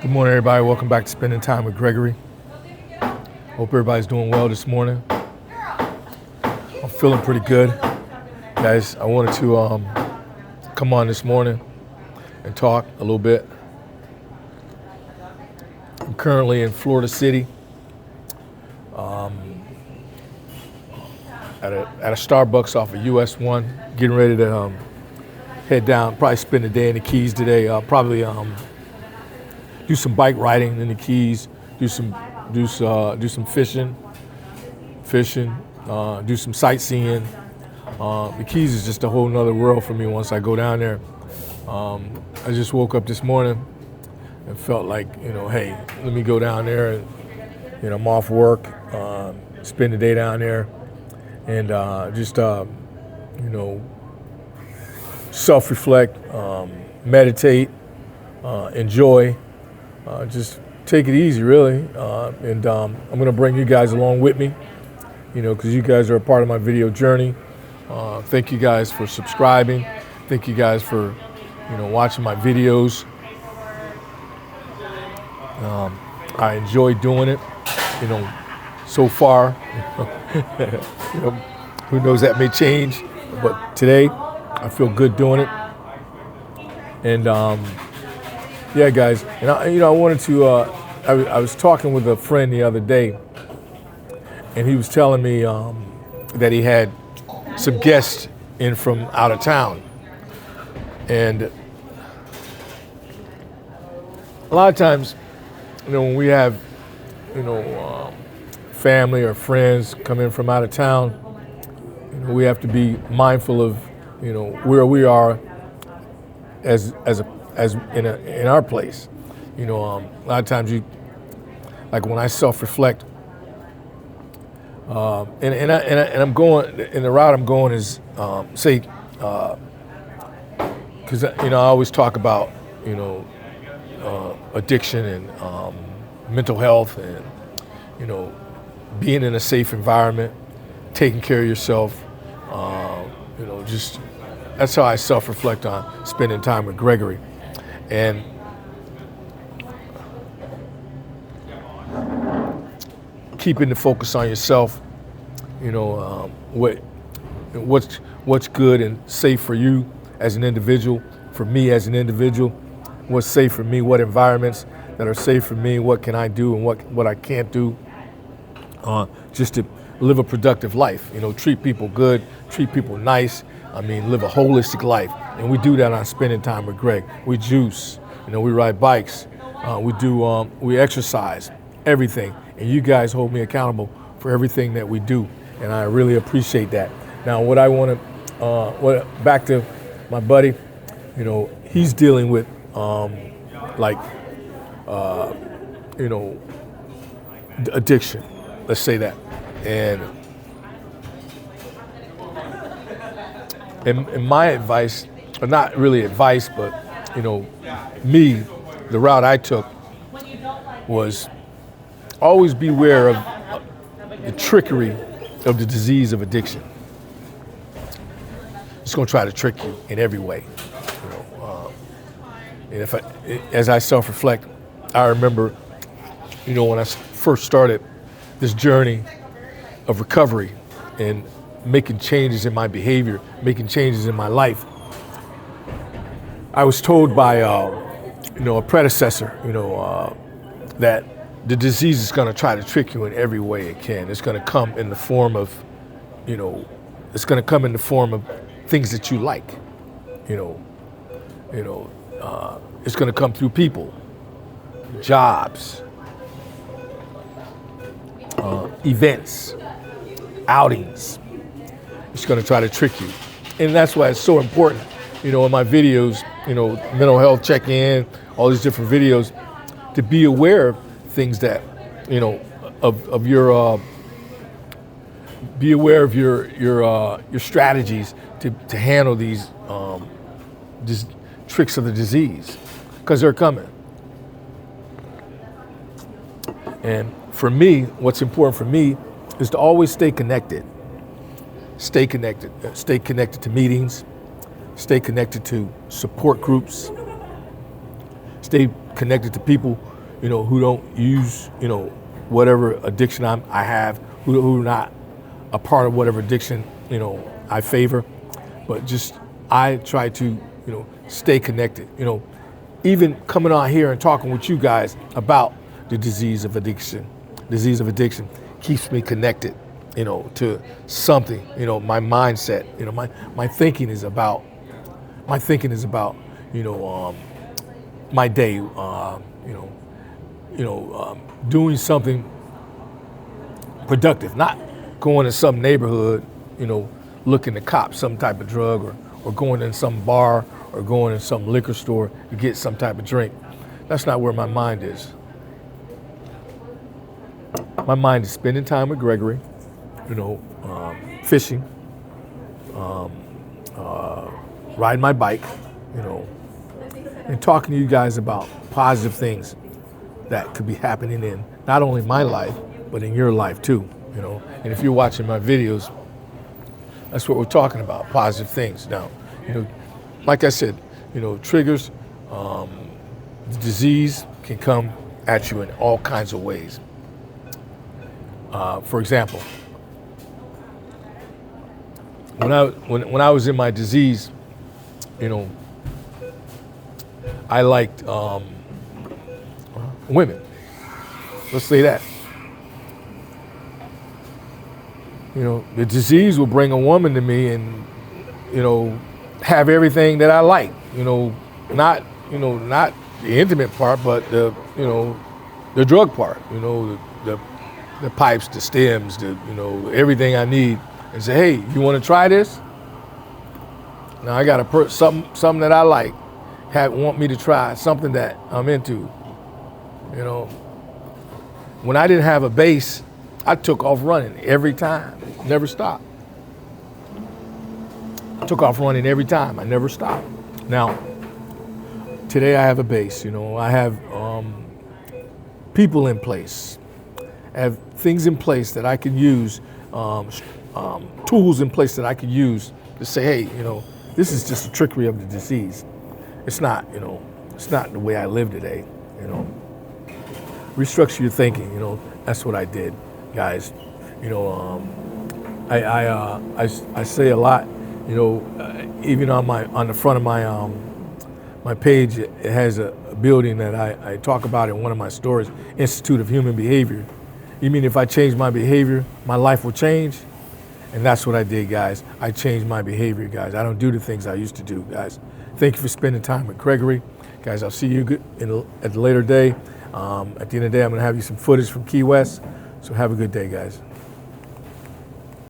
Good morning, everybody. Welcome back to Spending Time with Gregory. Hope everybody's doing well this morning. I'm feeling pretty good. Guys, I wanted to come on this morning and talk a little bit. I'm currently in Florida City at a Starbucks off of US 1, getting ready to head down, probably spend the day in the Keys today. Probably do some bike riding in the Keys, do some fishing, do some sightseeing. The Keys is just a whole nother world for me once I go down there. I just woke up this morning and felt like, hey, let me go down there and, I'm off work, spend the day down there and just, self-reflect, meditate, enjoy. Just take it easy, really, and I'm going to bring you guys along with me, because you guys are a part of my video journey. Thank you guys for subscribing. Thank you guys for, watching my videos. I enjoy doing it, so far. Who knows, that may change, but today I feel good doing it. And yeah, guys, and I wanted to. I was talking with a friend the other day, and he was telling me that he had some guests in from out of town, and a lot of times, when we have, family or friends come in from out of town, we have to be mindful of, where we are as in our place. A lot of times like when I self-reflect, and I'm going, in the route I'm going is, because, I always talk about, addiction and mental health and, being in a safe environment, taking care of yourself, just, that's how I self-reflect on spending time with Gregory. And keeping the focus on yourself, what's good and safe for you as an individual, for me as an individual, what's safe for me, what environments that are safe for me, what can I do and what I can't do, just to live a productive life, treat people good, treat people nice, live a holistic life. And we do that on Spending Time with Greg. We juice, we ride bikes, we exercise, everything. And you guys hold me accountable for everything that we do. And I really appreciate that. Now, what I want to, back to my buddy, he's dealing with, addiction, let's say that. And my advice, or not really advice, but, me, the route I took was always beware of the trickery of the disease of addiction. It's going to try to trick you in every way. And as I self-reflect, I remember, when I first started this journey of recovery and making changes in my behavior, making changes in my life, I was told by, a predecessor, that the disease is going to try to trick you in every way it can. It's going to come in the form of, it's going to come in the form of things that you like, it's going to come through people, jobs, events, outings. It's going to try to trick you. And that's why it's so important, in my videos, mental health check-in, all these different videos, to be aware of things that, of your, be aware of your strategies to handle these tricks of the disease, because they're coming. And for me, what's important for me is to always stay connected. Stay connected to meetings, stay connected to support groups, stay connected to people, who don't use, whatever addiction I have, who are not a part of whatever addiction, I favor. But just, I try to, stay connected. Even coming on here and talking with you guys about the disease of addiction keeps me connected, to something, my mindset, my thinking is about, my day, doing something productive, not going to some neighborhood, looking to cop some type of drug or going in some bar or going in some liquor store to get some type of drink. That's not where my mind is. My mind is spending time with Gregory, fishing, riding my bike, and talking to you guys about positive things that could be happening in not only my life, but in your life too, And if you're watching my videos, that's what we're talking about, positive things. Now, like I said, triggers, the disease can come at you in all kinds of ways. For example, when I was in my disease, I liked women. Let's say that. The disease will bring a woman to me and, have everything that I like. Not the intimate part, but the drug part. The pipes, the stems, everything I need, and say, hey, you want to try this? Now I got something that I like, want me to try, something that I'm into. When I didn't have a base, I took off running every time, never stopped. Took off running every time, I never stopped. Now, today I have a base, I have people in place. I have things in place that I can use, tools in place that I can use to say, hey, this is just a trickery of the disease. It's not, it's not the way I live today, Restructure your thinking, that's what I did, guys. I say a lot, even on the front of my page, it has a building that I talk about in one of my stories, Institute of Human Behavior. You mean if I change my behavior, my life will change? And that's what I did, guys. I changed my behavior, guys. I don't do the things I used to do, guys. Thank you for spending time with Gregory. Guys, I'll see you at a later day. At the end of the day, I'm going to have you some footage from Key West. So have a good day, guys.